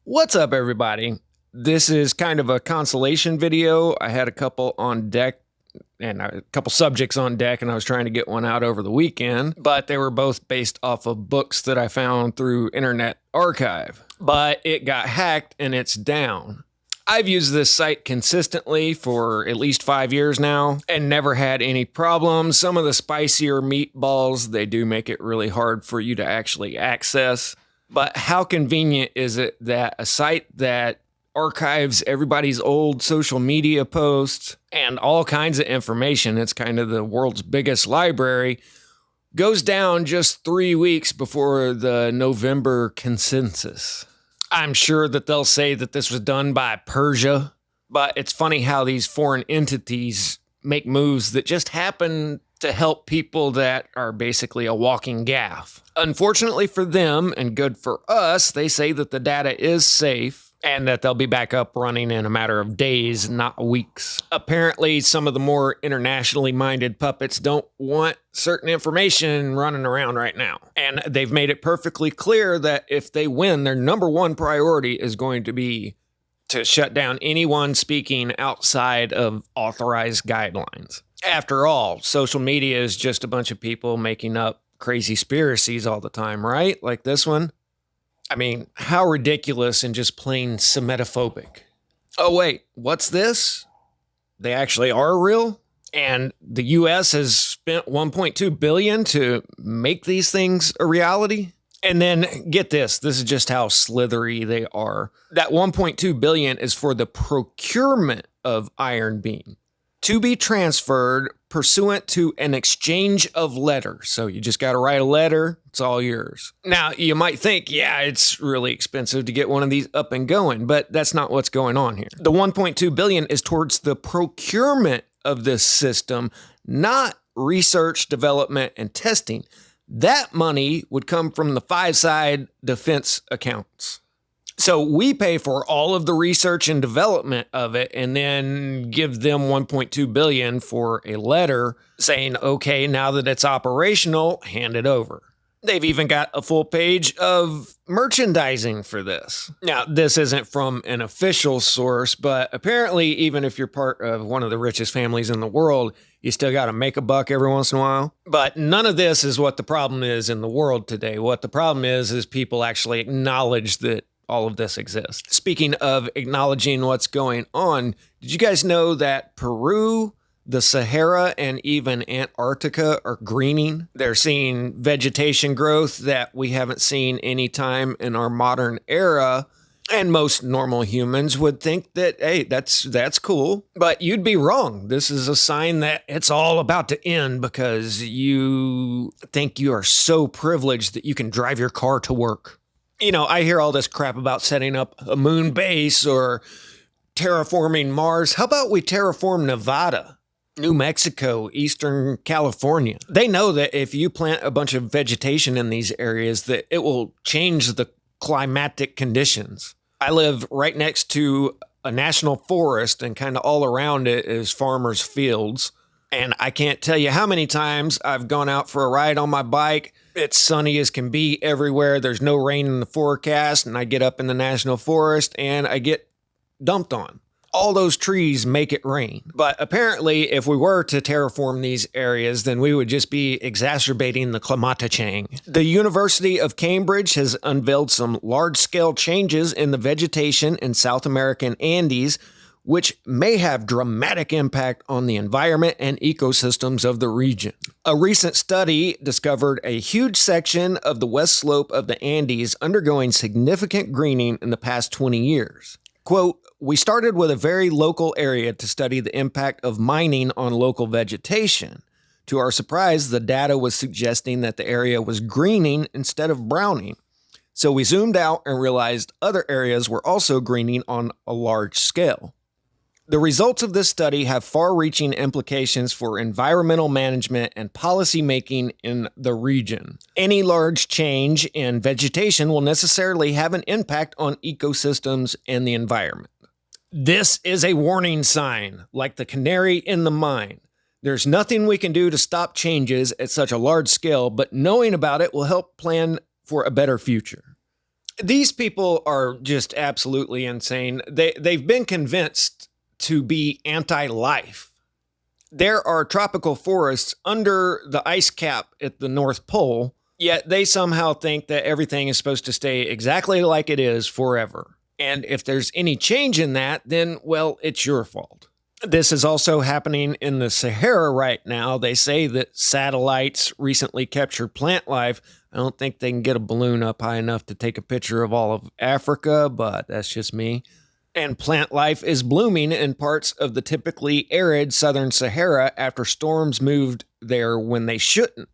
What's up, everybody? This is kind of a consolation video. I had a couple on deck and a couple subjects on deck, and I was trying to get one out over the weekend, but they were both based off of books that I found through Internet Archive. But it got hacked and it's down. I've used this site consistently for at least 5 years now and never had any problems. Some of the spicier meatballs, they do make it really hard for you to actually access. But how convenient is it that a site that archives everybody's old social media posts and all kinds of information, it's kind of the world's biggest library, goes down just 3 weeks before the November consensus? I'm sure that they'll say that this was done by Persia, but it's funny how these foreign entities make moves that just happen to help people that are basically a walking gaff. Unfortunately for them, and good for us, they say that the data is safe and that they'll be back up running in a matter of days, not weeks. Apparently, some of the more internationally minded puppets don't want certain information running around right now. And they've made it perfectly clear that if they win, their number one priority is going to be to shut down anyone speaking outside of authorized guidelines. After all, social media is just a bunch of people making up crazy conspiracies all the time, right? Like this one. I mean, how ridiculous and just plain Semitophobic. Oh, wait, what's this? They actually are real? And the US has spent $1.2 billion to make these things a reality? And then get this is just how slithery they are. That $1.2 billion is for the procurement of Iron Beam to be transferred pursuant to an exchange of letters. So you just got to write a letter. It's all yours. Now, you might think, yeah, it's really expensive to get one of these up and going, but that's not what's going on here. The $1.2 billion is towards the procurement of this system, not research, development, and testing. That money would come from the five-side defense accounts. So we pay for all of the research and development of it and then give them $1.2 billion for a letter saying, okay, now that it's operational, hand it over. They've even got a full page of merchandising for this. Now, this isn't from an official source, but apparently, even if you're part of one of the richest families in the world, you still got to make a buck every once in a while. But none of this is what the problem is in the world today. What the problem is people actually acknowledge that all of this exists. Speaking of acknowledging what's going on, did you guys know that Peru, the Sahara, and even Antarctica are greening? They're seeing vegetation growth that we haven't seen any time in our modern era. And most normal humans would think that, hey, that's cool. But you'd be wrong. This is a sign that it's all about to end because you think you are so privileged that you can drive your car to work. You know, I hear all this crap about setting up a moon base or terraforming Mars. How about we terraform Nevada, New Mexico, Eastern California? They know that if you plant a bunch of vegetation in these areas, that it will change the climatic conditions. I live right next to a national forest, and kind of all around it is farmers' fields. And I can't tell you how many times I've gone out for a ride on my bike. It's sunny as can be everywhere. There's no rain in the forecast, and I get up in the national forest and I get dumped on. All those trees make it rain. But apparently, if we were to terraform these areas, then we would just be exacerbating the climate change. The University of Cambridge has unveiled some large-scale changes in the vegetation in South American Andes, which may have dramatic impact on the environment and ecosystems of the region. A recent study discovered a huge section of the west slope of the Andes undergoing significant greening in the past 20 years. Quote, "We started with a very local area to study the impact of mining on local vegetation. To our surprise, the data was suggesting that the area was greening instead of browning. So we zoomed out and realized other areas were also greening on a large scale. The results of this study have far-reaching implications for environmental management and policy making in the region. Any large change in vegetation will necessarily have an impact on ecosystems and the environment." This is a warning sign, like the canary in the mine. There's nothing we can do to stop changes at such a large scale, but knowing about it will help plan for a better future. These people are just absolutely insane. They've been convinced to be anti-life. There are tropical forests under the ice cap at the North Pole, yet they somehow think that everything is supposed to stay exactly like it is forever. And if there's any change in that, then, well, it's your fault. This is also happening in the Sahara right now. They say that satellites recently captured plant life. I don't think they can get a balloon up high enough to take a picture of all of Africa, but that's just me. And plant life is blooming in parts of the typically arid southern Sahara after storms moved there when they shouldn't.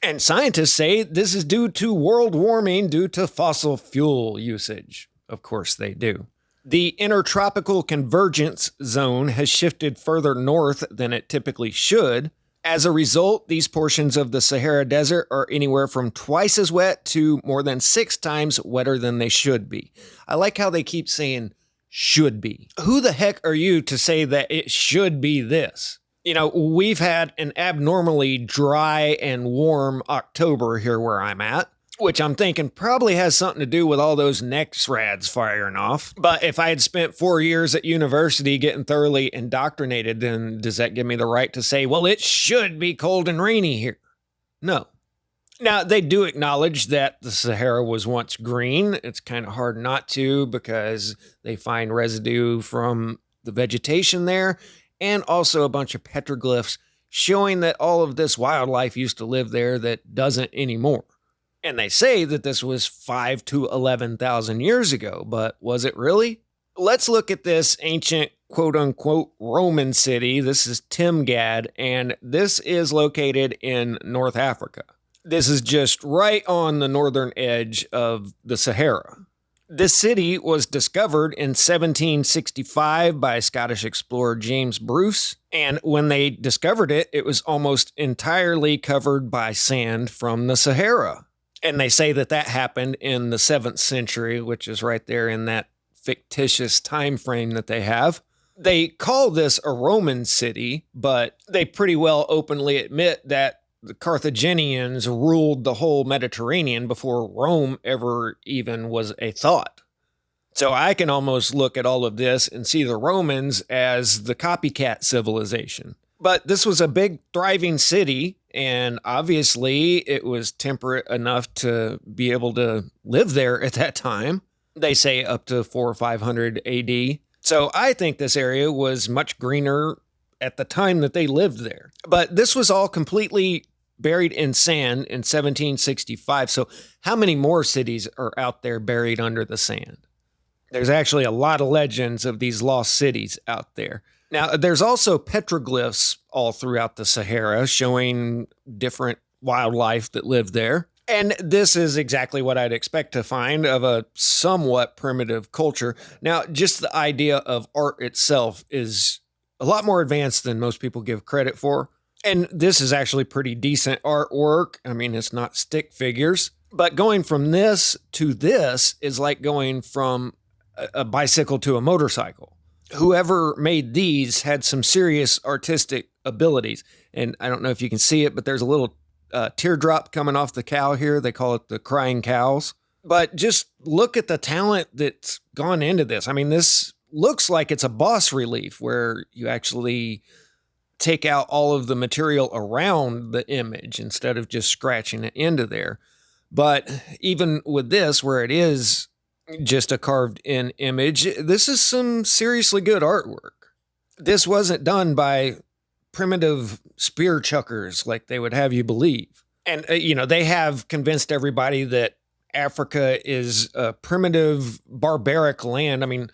And scientists say this is due to world warming due to fossil fuel usage. Of course they do. The intertropical convergence zone has shifted further north than it typically should. As a result, these portions of the Sahara Desert are anywhere from twice as wet to more than 6 times wetter than they should be. I like how they keep saying should be. Who the heck are you to say that it should be this? You know, we've had an abnormally dry and warm October here where I'm at, which I'm thinking probably has something to do with all those NEXRADs firing off. But if I had spent 4 years at university getting thoroughly indoctrinated, then does that give me the right to say, well, it should be cold and rainy here? No. Now, they do acknowledge that the Sahara was once green. It's kind of hard not to because they find residue from the vegetation there and also a bunch of petroglyphs showing that all of this wildlife used to live there that doesn't anymore. And they say that this was 5 to 11,000 years ago, but was it really? Let's look at this ancient quote-unquote Roman city. This is Timgad, and this is located in North Africa. This is just right on the northern edge of the Sahara. This city was discovered in 1765 by Scottish explorer James Bruce, and when they discovered it, it was almost entirely covered by sand from the Sahara. And they say that that happened in the 7th century, which is right there in that fictitious time frame that they have. They call this a Roman city, but they pretty well openly admit that the Carthaginians ruled the whole Mediterranean before Rome ever even was a thought. So I can almost look at all of this and see the Romans as the copycat civilization. But this was a big, thriving city, and obviously it was temperate enough to be able to live there at that time. They say up to 400 or 500 AD. So I think this area was much greener at the time that they lived there. But this was all completely buried in sand in 1765. So how many more cities are out there buried under the sand? There's actually a lot of legends of these lost cities out there. Now, there's also petroglyphs all throughout the Sahara showing different wildlife that lived there. And this is exactly what I'd expect to find of a somewhat primitive culture. Now, just the idea of art itself is a lot more advanced than most people give credit for. And this is actually pretty decent artwork. I mean, it's not stick figures. But going from this to this is like going from a bicycle to a motorcycle. Whoever made these had some serious artistic abilities. And I don't know if you can see it, but there's a little teardrop coming off the cow here. They call it the crying cows. But just look at the talent that's gone into this. I mean, this looks like it's a boss relief where you actually take out all of the material around the image instead of just scratching it into there. But even with this, where it is just a carved in image, this is some seriously good artwork. This wasn't done by primitive spear chuckers like they would have you believe. And, they have convinced everybody that Africa is a primitive, barbaric land. I mean,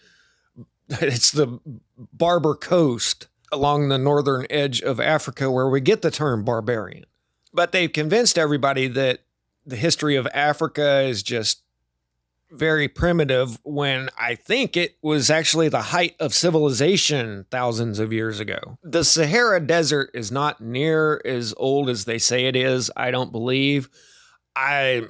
it's the Barber Coast along the northern edge of Africa where we get the term barbarian. But they've convinced everybody that the history of Africa is just very primitive when I think it was actually the height of civilization thousands of years ago. The Sahara Desert is not near as old as they say it is, I don't believe. I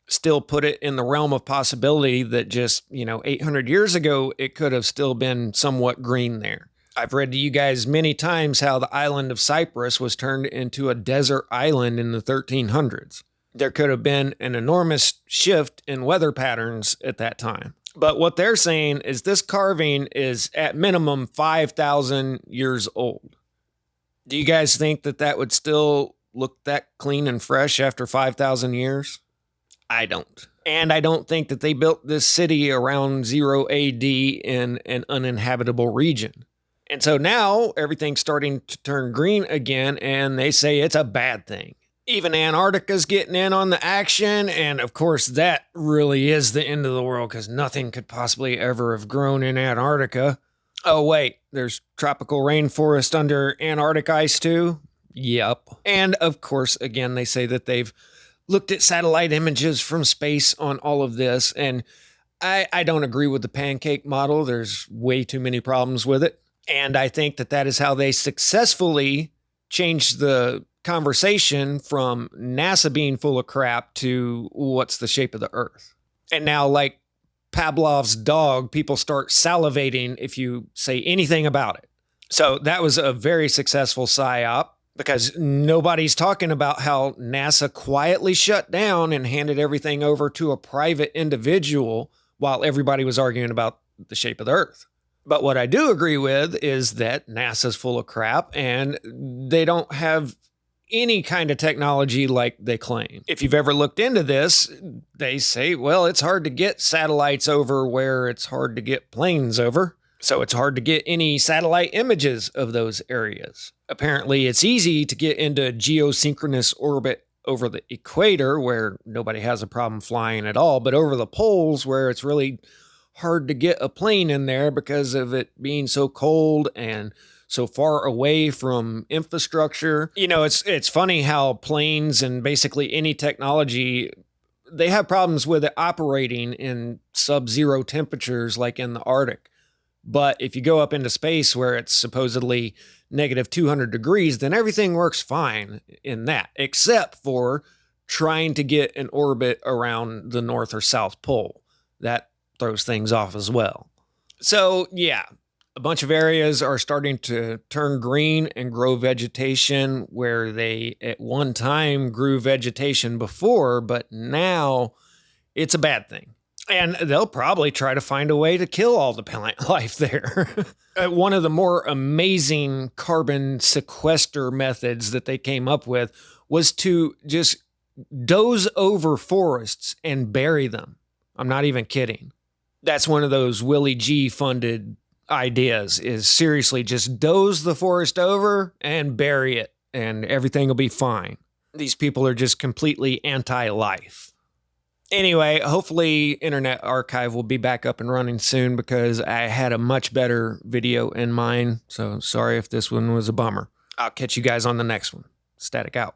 still put it in the realm of possibility that just, 800 years ago, it could have still been somewhat green there. I've read to you guys many times how the island of Cyprus was turned into a desert island in the 1300s. There could have been an enormous shift in weather patterns at that time. But what they're saying is this carving is at minimum 5,000 years old. Do you guys think that that would still look that clean and fresh after 5,000 years? I don't. And I don't think that they built this city around 0 AD in an uninhabitable region. And so now everything's starting to turn green again, and they say it's a bad thing. Even Antarctica's getting in on the action, and of course that really is the end of the world because nothing could possibly ever have grown in Antarctica. Oh wait, there's tropical rainforest under Antarctic ice too? Yep. And of course, again, they say that they've looked at satellite images from space on all of this, and I don't agree with the pancake model. There's way too many problems with it. And I think that that is how they successfully changed the conversation from NASA being full of crap to what's the shape of the Earth. And now, like Pavlov's dog, people start salivating if you say anything about it. So that was a very successful psyop because nobody's talking about how NASA quietly shut down and handed everything over to a private individual while everybody was arguing about the shape of the Earth. But what I do agree with is that NASA's full of crap and they don't have any kind of technology like they claim. If you've ever looked into this, they say, well, it's hard to get satellites over where it's hard to get planes over. So it's hard to get any satellite images of those areas. Apparently, it's easy to get into geosynchronous orbit over the equator where nobody has a problem flying at all, but over the poles where it's really hard to get a plane in there because of it being so cold and so far away from infrastructure. You know, it's funny how planes and basically any technology, they have problems with it operating in sub-zero temperatures like in the Arctic. But if you go up into space where it's supposedly negative 200 degrees, then everything works fine in that, except for trying to get an orbit around the North or South Pole. That throws things off as well. So, yeah. A bunch of areas are starting to turn green and grow vegetation where they at one time grew vegetation before, but now it's a bad thing. And they'll probably try to find a way to kill all the plant life there. One of the more amazing carbon sequester methods that they came up with was to just doze over forests and bury them. I'm not even kidding. That's one of those Willie G funded ideas, is seriously just doze the forest over and bury it and everything will be fine. These people are just completely anti-life. Anyway, hopefully Internet Archive will be back up and running soon because I had a much better video in mind. So sorry if this one was a bummer. I'll catch you guys on the next one. Static out.